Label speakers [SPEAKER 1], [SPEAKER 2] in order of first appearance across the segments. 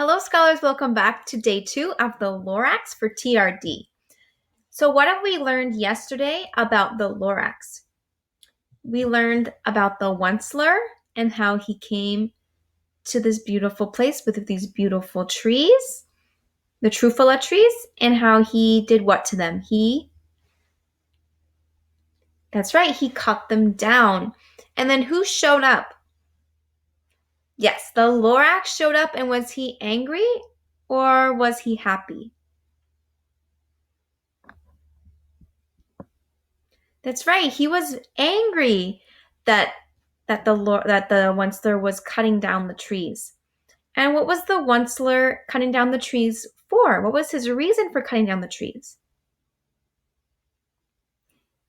[SPEAKER 1] Hello, scholars. Welcome back to day 2 of the Lorax for TRD. So what have we learned yesterday about the Lorax? We learned about the Onceler and how he came to this beautiful place with these beautiful trees, the Trufala trees, and how he did what to them? That's right, he cut them down. And then who showed up? Yes, the Lorax showed up, and was he angry or was he happy? That's right. He was angry that the Onceler was cutting down the trees. And what was the Onceler cutting down the trees for? What was his reason for cutting down the trees?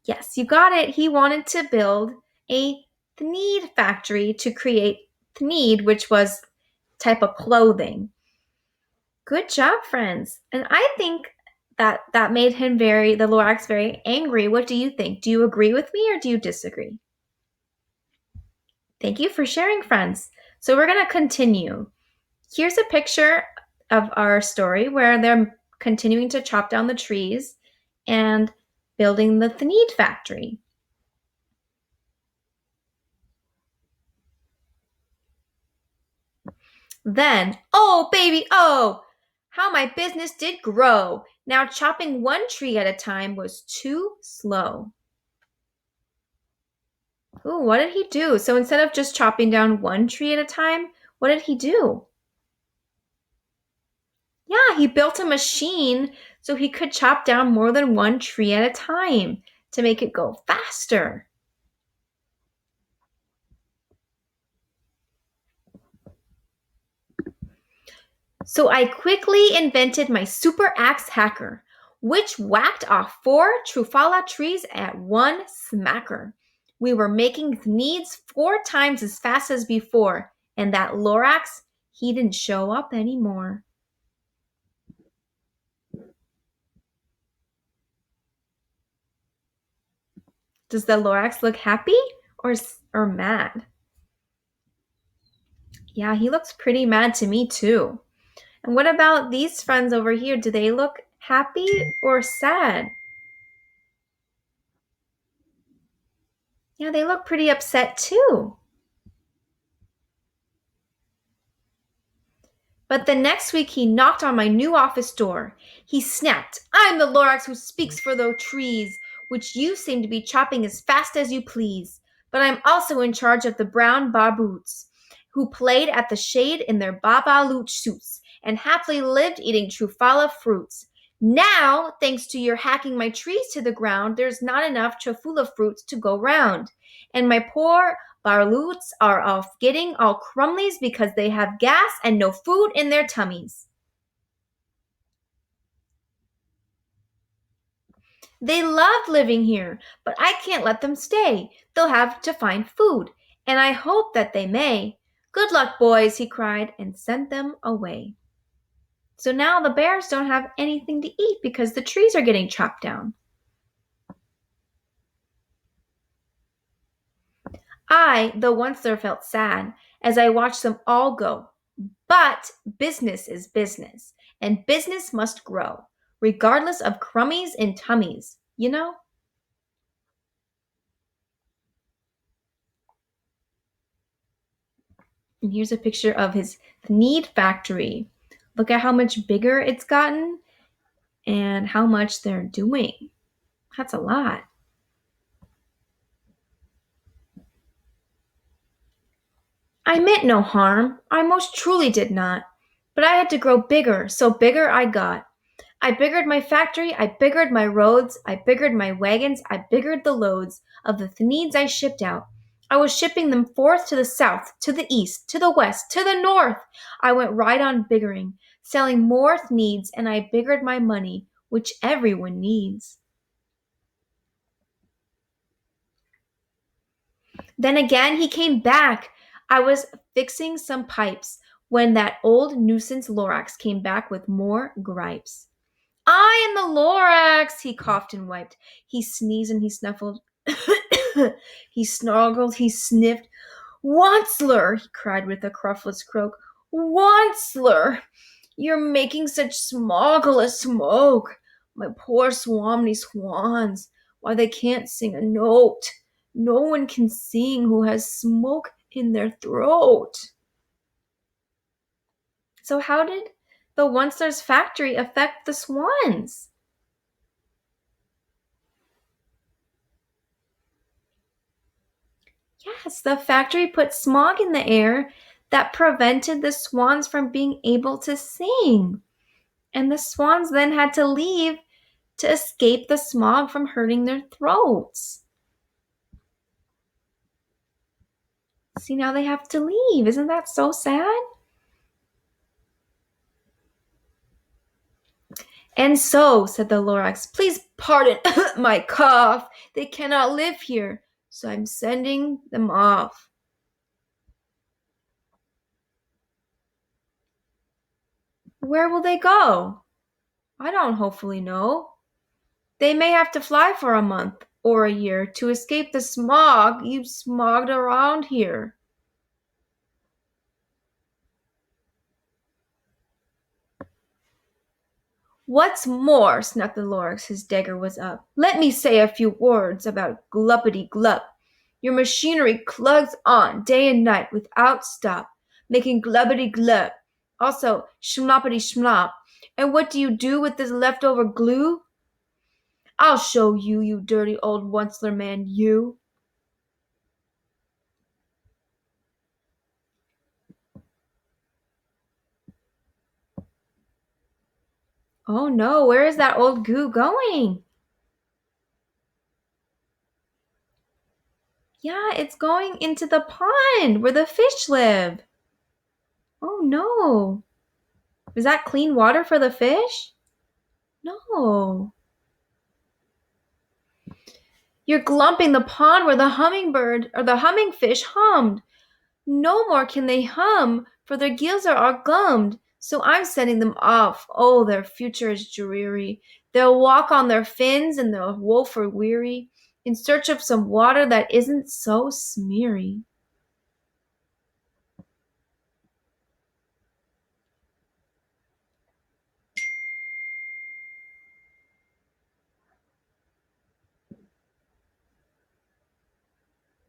[SPEAKER 1] Yes, you got it. He wanted to build a thneed factory to create thneed, which was type of clothing. Good job, friends. And I think that made him the Lorax very angry. What do you think? Do you agree with me or do you disagree? Thank you for sharing, friends. So we're going to continue. Here's a picture of our story where they're continuing to chop down the trees and building the thneed factory. Then, oh baby, oh, how my business did grow. Now chopping one tree at a time was too slow. Ooh, what did he do? So instead of just chopping down one tree at a time, what did he do? Yeah, he built a machine so he could chop down more than one tree at a time to make it go faster. So I quickly invented my super axe hacker, which whacked off 4 Trufala trees at one smacker. We were making needs 4 times as fast as before, and that Lorax, he didn't show up anymore. Does the Lorax look happy or mad? Yeah, he looks pretty mad to me too. And what about these friends over here? Do they look happy or sad? Yeah, they look pretty upset too. But the next week he knocked on my new office door. He snapped, "I'm the Lorax who speaks for those trees, which you seem to be chopping as fast as you please. But I'm also in charge of the brown barboots, who played at the shade in their Baba suits and happily lived eating Trufala fruits. Now, thanks to your hacking my trees to the ground, there's not enough Trufala fruits to go round. And my poor Barloots are off getting all crumblies because they have gas and no food in their tummies. They loved living here, but I can't let them stay. They'll have to find food, and I hope that they may. Good luck, boys," he cried, and sent them away. So now the bears don't have anything to eat because the trees are getting chopped down. I, though once there, felt sad as I watched them all go. But business is business, and business must grow, regardless of crummies and tummies, you know? And here's a picture of his Need factory. Look at how much bigger it's gotten and how much they're doing. That's a lot. I meant no harm. I most truly did not. But I had to grow bigger, so bigger I got. I biggered my factory, I biggered my roads, I biggered my wagons, I biggered the loads of the needs I shipped out. I was shipping them forth to the south, to the east, to the west, to the north. I went right on biggering, selling more needs, and I biggered my money, which everyone needs. Then again he came back. I was fixing some pipes when that old nuisance Lorax came back with more gripes. "I am the Lorax," he coughed and wiped. He sneezed and he snuffled. He snarled, he sniffed. "Onceler," he cried with a cruftless croak. Onceler, you're making such smoggless smoke. My poor swamny swans, why they can't sing a note. No one can sing who has smoke in their throat. So how did the Onceler's factory affect the swans? Yes, the factory put smog in the air that prevented the swans from being able to sing. And the swans then had to leave to escape the smog from hurting their throats. See, now they have to leave. Isn't that so sad? And so, said the Lorax, please pardon my cough. They cannot live here, so I'm sending them off. Where will they go? I don't hopefully know. They may have to fly for a month or a year to escape the smog you've smogged around here. What's more, snuck the Lorax, his dagger was up, let me say a few words about gluppity glup. Your machinery clugs on day and night without stop, making glubbity glup. Also, schmoppity schmop. And what do you do with this leftover glue? I'll show you, you dirty old Onceler man, you. Oh no, where is that old goo going? Yeah, it's going into the pond where the fish live. Oh no. Is that clean water for the fish? No. You're glumping the pond where the hummingbird or the humming fish hummed. No more can they hum, for their gills are all gummed. So I'm sending them off. Oh, their future is dreary. They'll walk on their fins and they'll woeful weary in search of some water that isn't so smeary.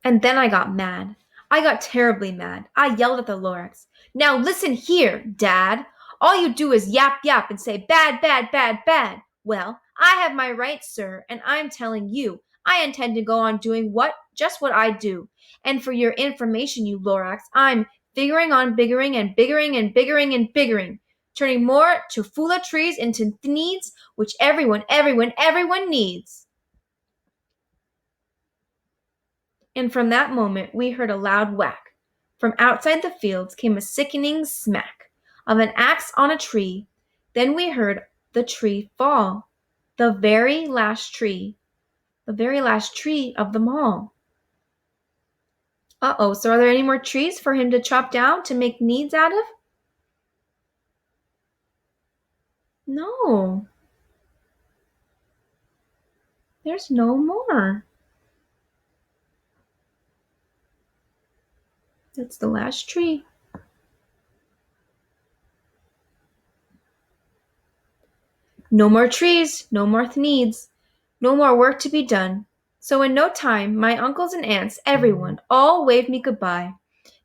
[SPEAKER 1] And then I got mad. I got terribly mad. I yelled at the Lorax. Now listen here, Dad. All you do is yap yap and say bad, bad, bad, bad. Well, I have my rights, sir, and I'm telling you, I intend to go on doing just what I do. And for your information, you Lorax, I'm figuring on biggering and biggering and biggering and biggering, turning more chufula trees into needs which everyone needs. And from that moment we heard a loud whack. From outside the fields came a sickening smack of an axe on a tree. Then we heard the tree fall. The very last tree. The very last tree of them all. Uh-oh, so are there any more trees for him to chop down to make needs out of? No, there's no more. That's the last tree. No more trees, no more needs, no more work to be done. So in no time, my uncles and aunts, everyone, all waved me goodbye.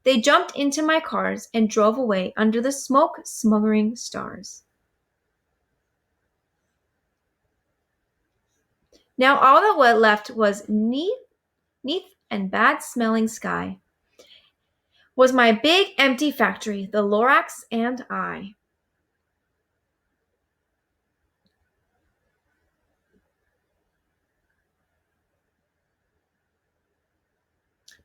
[SPEAKER 1] They jumped into my cars and drove away under the smoke smothering stars. Now all that was left was neath and bad smelling sky. Was my big empty factory, the Lorax and I.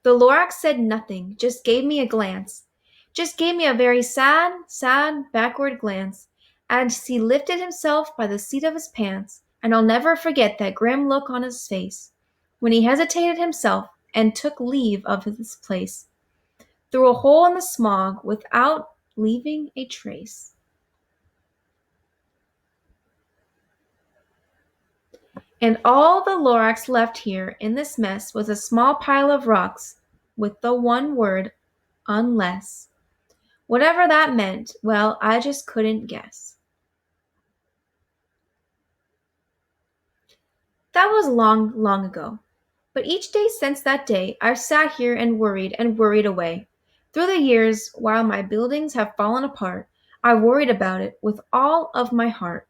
[SPEAKER 1] The Lorax said nothing, just gave me a glance. Just gave me a very sad, backward glance, as he lifted himself by the seat of his pants, and I'll never forget that grim look on his face, when he hesitated himself and took leave of his place, through a hole in the smog without leaving a trace. And all the Lorax left here in this mess was a small pile of rocks with the one word, unless. Whatever that meant, well, I just couldn't guess. That was long, long ago. But each day since that day, I've sat here and worried away. Through the years, while my buildings have fallen apart, I worried about it with all of my heart.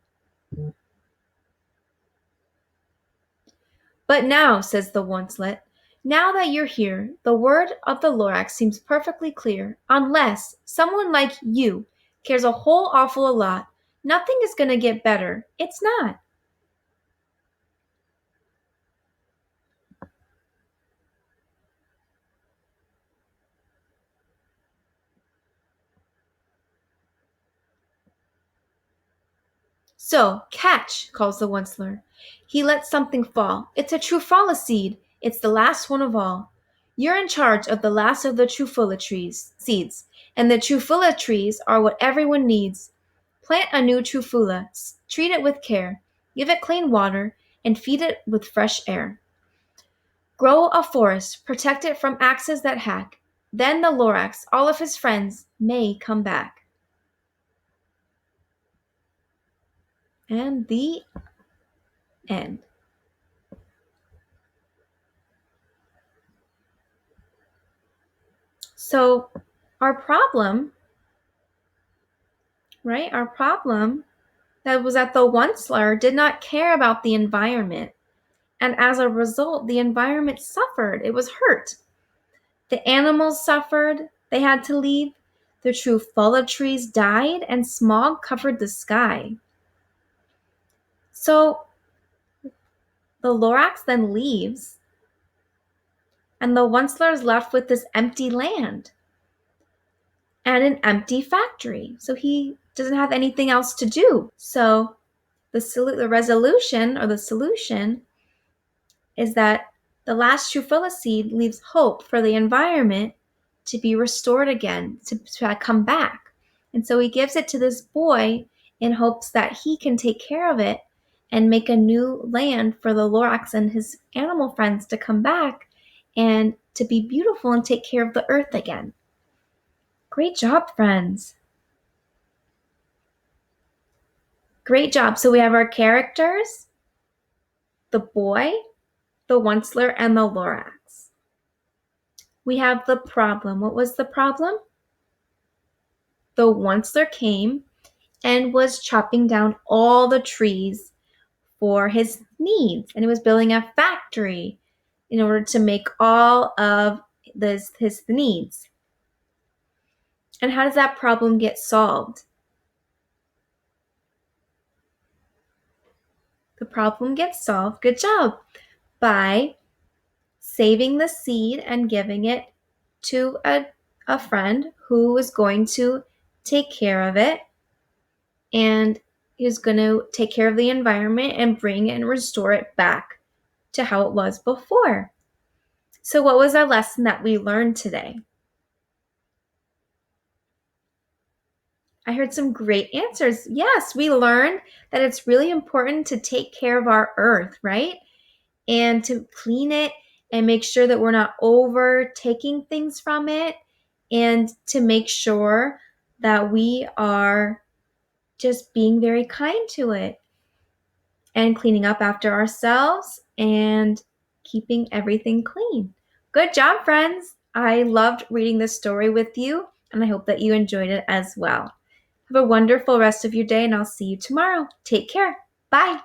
[SPEAKER 1] But now, says the oncelet, now that you're here, the word of the Lorax seems perfectly clear. Unless someone like you cares a whole awful lot, nothing is going to get better. It's not. So, catch, calls the onceler. He lets something fall. It's a trufala seed. It's the last one of all. You're in charge of the last of the trufala seeds, and the trufala trees are what everyone needs. Plant a new trufula, treat it with care, give it clean water, and feed it with fresh air. Grow a forest, protect it from axes that hack. Then the Lorax, all of his friends, may come back. And the end. So, our problem, right? Our problem that was that the onceler did not care about the environment. And as a result, the environment suffered. It was hurt. The animals suffered. They had to leave. The trufala trees died, and smog covered the sky. So the Lorax then leaves, and the onceler is left with this empty land and an empty factory. So he doesn't have anything else to do. So the resolution or the solution is that the last trufala seed leaves hope for the environment to be restored again, to come back. And so he gives it to this boy in hopes that he can take care of it and make a new land for the Lorax and his animal friends to come back and to be beautiful and take care of the earth again. Great job, friends. Great job. So we have our characters, the boy, the onceler, and the Lorax. We have the problem. What was the problem? The onceler came and was chopping down all the trees for his needs, and he was building a factory in order to make all of his needs. And how does that problem get solved? The problem gets solved, good job, by saving the seed and giving it to a friend who is going to take care of it, and is going to take care of the environment and bring and restore it back to how it was before. So what was our lesson that we learned today? I heard some great answers. Yes, we learned that it's really important to take care of our earth, right? And to clean it and make sure that we're not over taking things from it, and to make sure that we are just being very kind to it and cleaning up after ourselves and keeping everything clean. Good job, friends. I loved reading this story with you, and I hope that you enjoyed it as well. Have a wonderful rest of your day, and I'll see you tomorrow. Take care. Bye.